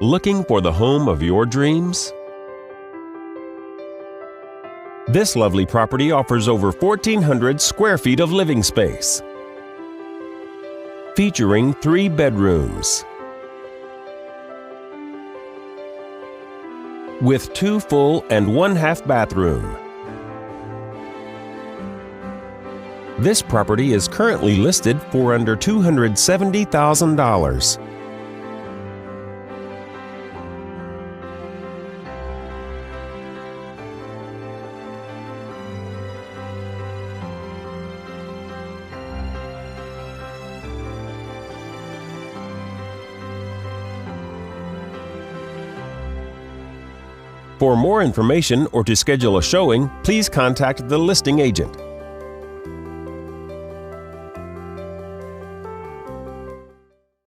Looking for the home of your dreams? This lovely property offers over 1,400 square feet of living space, featuring 3 bedrooms with 2 full and 1 half bathroom. This property is currently listed for under $270,000. For more information or to schedule a showing, please contact the listing agent.